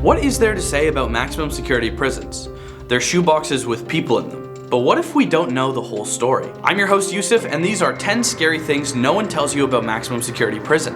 What is there to say about maximum security prisons? They're shoeboxes with people in them. But what if we don't know the whole story? I'm your host Yusuf, and these are 10 scary things no one tells you about maximum security prison.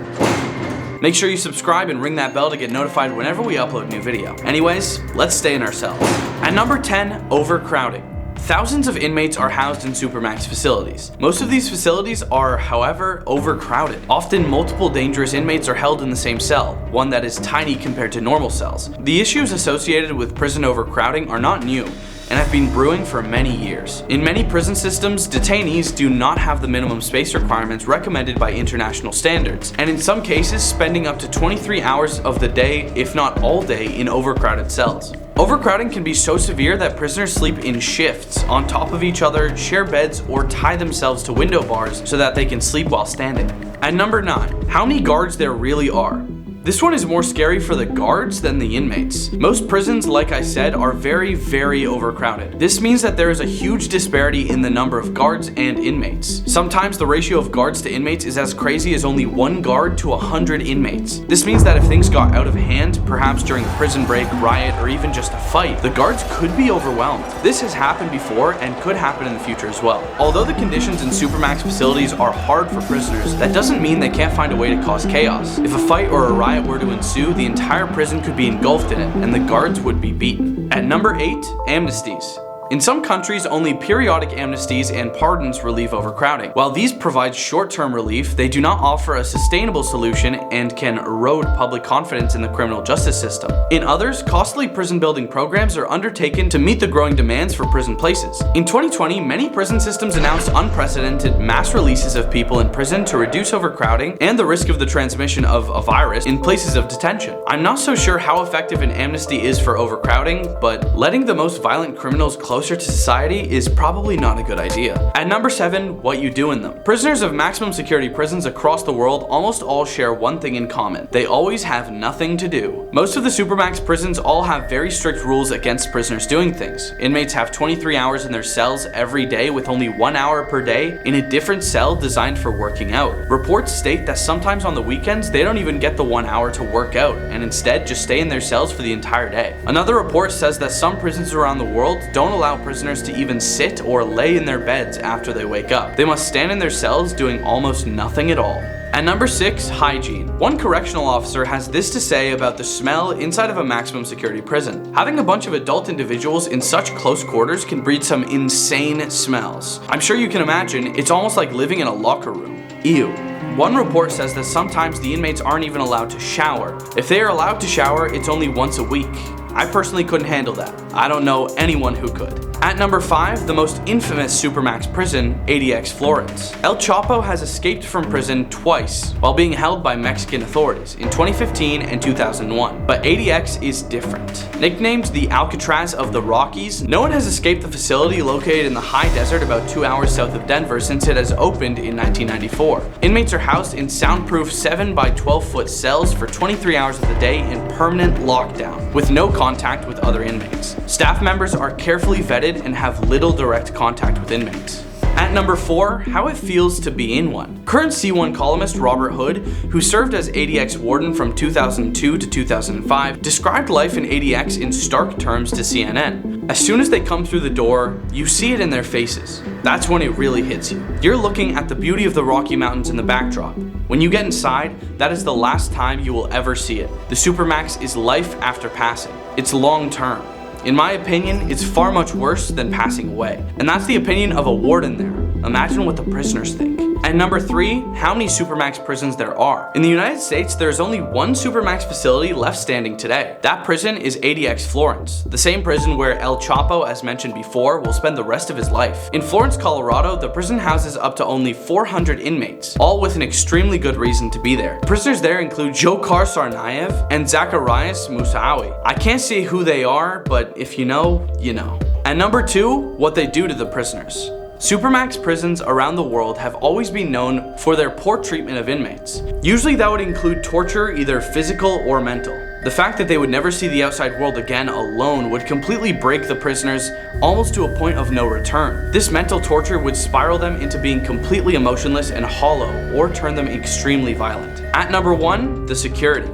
Make sure you subscribe and ring that bell to get notified whenever we upload a new video. Anyways, let's stay in our cells. At number 10, overcrowding. Thousands of inmates are housed in supermax facilities. Most of these facilities are, however, overcrowded. Often multiple dangerous inmates are held in the same cell, one that is tiny compared to normal cells. The issues associated with prison overcrowding are not new and have been brewing for many years. In many prison systems, detainees do not have the minimum space requirements recommended by international standards, and in some cases spending up to 23 hours of the day, if not all day, in overcrowded cells. Overcrowding can be so severe that prisoners sleep in shifts, on top of each other, share beds, or tie themselves to window bars so that they can sleep while standing. At number 9, how many guards there really are. This one is more scary for the guards than the inmates. Most prisons, like I said, are very, very overcrowded. This means that there is a huge disparity in the number of guards and inmates. Sometimes the ratio of guards to inmates is as crazy as only 1 guard to 100 inmates. This means that if things got out of hand, perhaps during a prison break, riot, or even just a fight, the guards could be overwhelmed. This has happened before and could happen in the future as well. Although the conditions in supermax facilities are hard for prisoners, that doesn't mean they can't find a way to cause chaos. If a fight or a riot were to ensue, the entire prison could be engulfed in it, and the guards would be beaten. At number 8, amnesties. In some countries, only periodic amnesties and pardons relieve overcrowding. While these provide short-term relief, they do not offer a sustainable solution and can erode public confidence in the criminal justice system. In others, costly prison building programs are undertaken to meet the growing demands for prison places. In 2020, many prison systems announced unprecedented mass releases of people in prison to reduce overcrowding and the risk of the transmission of a virus in places of detention. I'm not so sure how effective an amnesty is for overcrowding, but letting the most violent criminals closer to society is probably not a good idea. At number 7, what you do in them. Prisoners of maximum security prisons across the world almost all share one thing in common. They always have nothing to do. Most of the supermax prisons all have very strict rules against prisoners doing things. Inmates have 23 hours in their cells every day with only 1 hour per day in a different cell designed for working out. Reports state that sometimes on the weekends they don't even get the 1 hour to work out and instead just stay in their cells for the entire day. Another report says that some prisons around the world don't allow prisoners to even sit or lay in their beds after they wake up. They must stand in their cells doing almost nothing at all. At number 6, hygiene. One correctional officer has this to say about the smell inside of a maximum security prison. Having a bunch of adult individuals in such close quarters can breed some insane smells. I'm sure you can imagine, it's almost like living in a locker room. Ew. One report says that sometimes the inmates aren't even allowed to shower. If they are allowed to shower, it's only once a week. I personally couldn't handle that. I don't know anyone who could. At number 5, the most infamous supermax prison, ADX Florence. El Chapo has escaped from prison twice while being held by Mexican authorities in 2015 and 2001. But ADX is different. Nicknamed the Alcatraz of the Rockies, no one has escaped the facility located in the high desert about 2 hours south of Denver since it has opened in 1994. Inmates are housed in soundproof 7 by 12-foot cells for 23 hours of the day in permanent lockdown, with no contact with other inmates. Staff members are carefully vetted and have little direct contact with inmates. At number 4, how it feels to be in one. Current C1 columnist Robert Hood, who served as ADX warden from 2002 to 2005, described life in ADX in stark terms to CNN. As soon as they come through the door, you see it in their faces. That's when it really hits you. You're looking at the beauty of the Rocky Mountains in the backdrop. When you get inside, that is the last time you will ever see it. The supermax is life after passing. It's long term. In my opinion, it's far much worse than passing away. And that's the opinion of a warden there. Imagine what the prisoners think. At number 3, how many supermax prisons there are. In the United States, there is only one supermax facility left standing today. That prison is ADX Florence, the same prison where El Chapo, as mentioned before, will spend the rest of his life. In Florence, Colorado, the prison houses up to only 400 inmates, all with an extremely good reason to be there. Prisoners there include Dzhokhar Tsarnaev and Zacarias Moussaoui. I can't say who they are, but if you know, you know. At number 2, what they do to the prisoners. Supermax prisons around the world have always been known for their poor treatment of inmates. Usually that would include torture, either physical or mental. The fact that they would never see the outside world again alone would completely break the prisoners almost to a point of no return. This mental torture would spiral them into being completely emotionless and hollow or turn them extremely violent. At number 1, the security.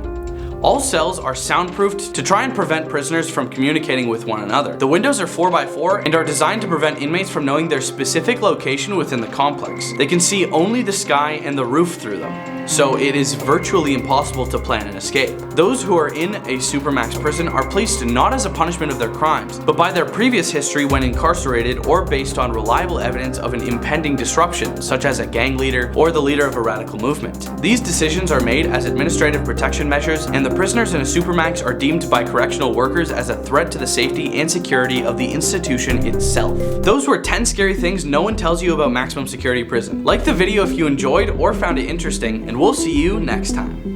All cells are soundproofed to try and prevent prisoners from communicating with one another. The windows are 4x4 and are designed to prevent inmates from knowing their specific location within the complex. They can see only the sky and the roof through them, so it is virtually impossible to plan an escape. Those who are in a supermax prison are placed not as a punishment of their crimes, but by their previous history when incarcerated or based on reliable evidence of an impending disruption, such as a gang leader or the leader of a radical movement. These decisions are made as administrative protection measures, and the prisoners in a supermax are deemed by correctional workers as a threat to the safety and security of the institution itself. Those were 10 scary things no one tells you about maximum security prison. Like the video if you enjoyed or found it interesting, and we'll see you next time.